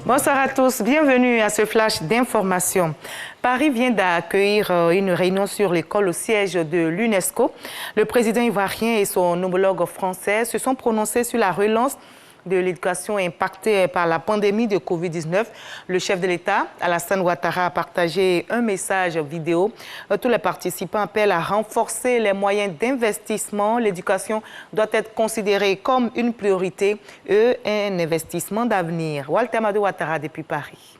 Bonsoir à tous, bienvenue à ce flash d'information. Paris vient d'accueillir une réunion sur l'école au siège de l'UNESCO. Le président ivoirien et son homologue français se sont prononcés sur la relance de l'éducation impactée par la pandémie de Covid-19. Le chef de l'État, Alassane Ouattara, a partagé un message vidéo. Tous les participants appellent à renforcer les moyens d'investissement. L'éducation doit être considérée comme une priorité et un investissement d'avenir. Walter Amadou Ouattara depuis Paris.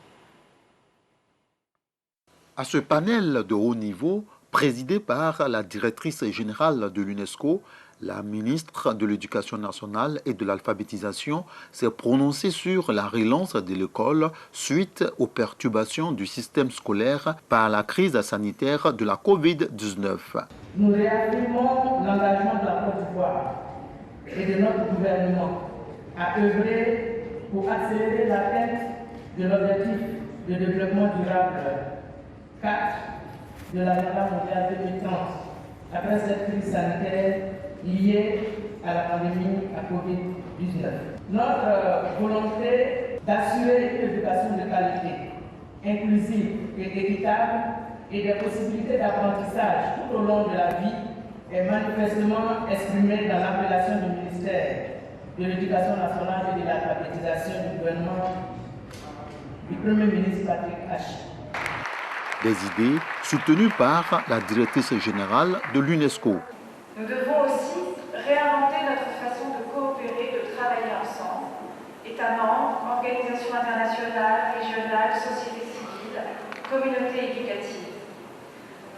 À ce panel de haut niveau, présidé par la directrice générale de l'UNESCO, la ministre de l'Éducation nationale et de l'alphabétisation s'est prononcée sur la relance de l'école suite aux perturbations du système scolaire par la crise sanitaire de la Covid-19. Nous réaffirmons l'engagement de la Côte d'Ivoire et de notre gouvernement à œuvrer pour accélérer l'atteinte de l'objectif de développement durable 4 de l'agenda mondial 2030 après cette crise sanitaire liée à la pandémie à Covid-19. Notre volonté d'assurer une éducation de qualité, inclusive et équitable et des possibilités d'apprentissage tout au long de la vie est manifestement exprimée dans l'appellation du ministère de l'Éducation nationale et de l'alphabétisation du gouvernement du Premier ministre Patrick H. Des idées soutenues par la directrice générale de l'UNESCO. Nous devons aussi réinventer notre façon de coopérer, de travailler ensemble. États membres, organisations internationales, régionales, société civile, communautés éducatives.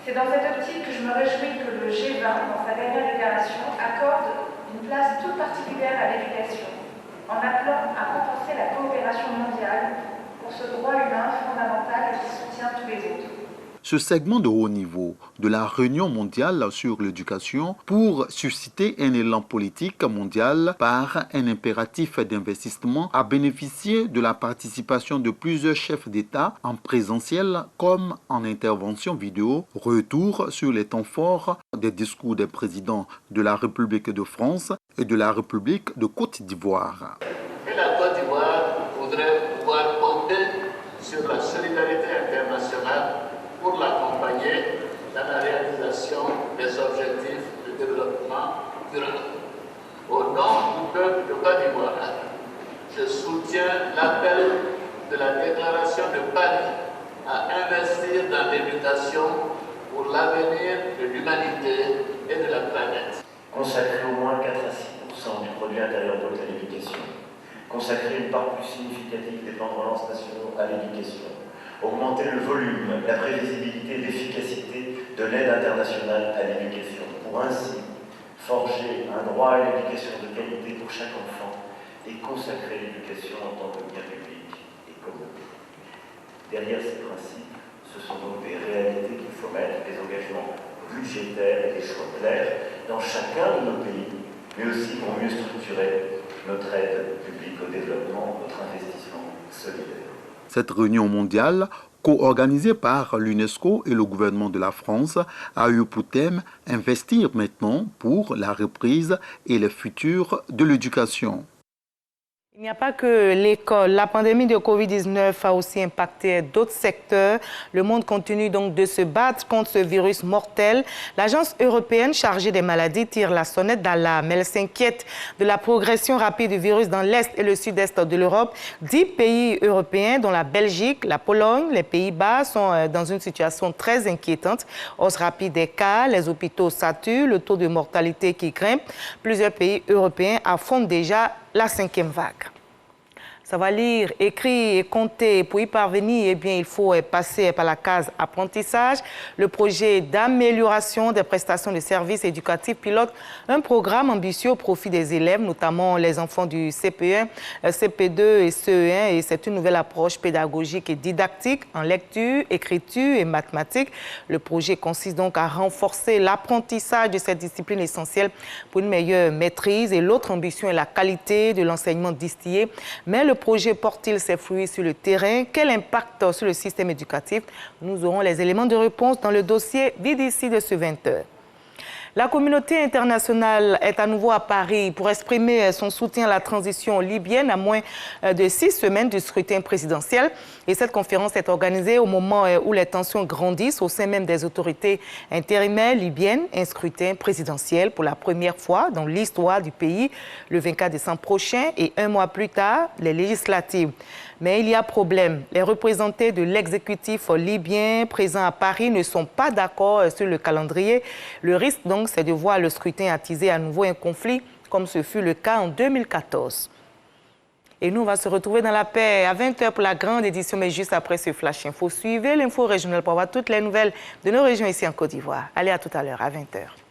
C'est dans cette optique que je me réjouis que le G20, dans sa dernière déclaration, accorde une place toute particulière à l'éducation, en appelant à renforcer la coopération mondiale pour ce droit humain fondamental qui soutient tous les autres. Ce segment de haut niveau de la réunion mondiale sur l'éducation pour susciter un élan politique mondial par un impératif d'investissement a bénéficié de la participation de plusieurs chefs d'État en présentiel comme en intervention vidéo. Retour sur les temps forts des discours des présidents de la République de France et de la République de Côte d'Ivoire. Et la Côte d'Ivoire voudrait pouvoir compter sur la solidarité internationale pour l'accompagner dans la réalisation des objectifs de développement durable. Au nom du peuple de Côte d'Ivoire, je soutiens l'appel de la déclaration de Paris à investir dans l'éducation pour l'avenir de l'humanité et de la planète. Consacrer au moins 4 à 6% du produit intérieur brut à l'éducation. Consacrer une part plus significative des plans de relance nationaux à l'éducation. Augmenter le volume, la prévisibilité et l'efficacité de l'aide internationale à l'éducation, pour ainsi forger un droit à l'éducation de qualité pour chaque enfant et consacrer l'éducation en tant que bien public et commun. Derrière ces principes, ce sont donc des réalités qu'il faut mettre, des engagements budgétaires et des choix clairs dans chacun de nos pays, mais aussi pour mieux structurer notre aide publique au développement, notre investissement solidaire. Cette réunion mondiale, co-organisée par l'UNESCO et le gouvernement de la France, a eu pour thème « Investir maintenant pour la reprise et le futur de l'éducation ». Il n'y a pas que l'école. La pandémie de Covid-19 a aussi impacté d'autres secteurs. Le monde continue donc de se battre contre ce virus mortel. L'Agence européenne chargée des maladies tire la sonnette d'alarme. Elle s'inquiète de la progression rapide du virus dans l'Est et le Sud-Est de l'Europe. 10 pays européens, dont la Belgique, la Pologne, les Pays-Bas, sont dans une situation très inquiétante. Hausse rapide des cas, les hôpitaux saturent, le taux de mortalité qui grimpe. Plusieurs pays européens affrontent déjà la 5e vague. Savoir lire, écrire et compter. Pour y parvenir, eh bien, il faut passer par la case apprentissage. Le projet d'amélioration des prestations de services éducatifs pilote un programme ambitieux au profit des élèves, notamment les enfants du CP1, CP2 et CE1. Et c'est une nouvelle approche pédagogique et didactique en lecture, écriture et mathématiques. Le projet consiste donc à renforcer l'apprentissage de cette discipline essentielle pour une meilleure maîtrise. Et l'autre ambition est la qualité de l'enseignement distillé. Mais le projet porte-t-il ses fruits sur le terrain? Quel impact sur le système éducatif? Nous aurons les éléments de réponse dans le dossier d'IDC de ce 20h. La communauté internationale est à nouveau à Paris pour exprimer son soutien à la transition libyenne à moins de 6 semaines du scrutin présidentiel. Et cette conférence est organisée au moment où les tensions grandissent au sein même des autorités intérimaires libyennes. Un scrutin présidentiel pour la première fois dans l'histoire du pays le 24 décembre prochain et un mois plus tard, les législatives. Mais il y a problème. Les représentés de l'exécutif libyen présents à Paris ne sont pas d'accord sur le calendrier. Le risque donc, c'est de voir le scrutin attiser à nouveau un conflit, comme ce fut le cas en 2014. Et nous, on va se retrouver dans la paix à 20h pour la grande édition, mais juste après ce Flash Info. Suivez l'info régionale pour avoir toutes les nouvelles de nos régions ici en Côte d'Ivoire. Allez, à tout à l'heure, à 20h.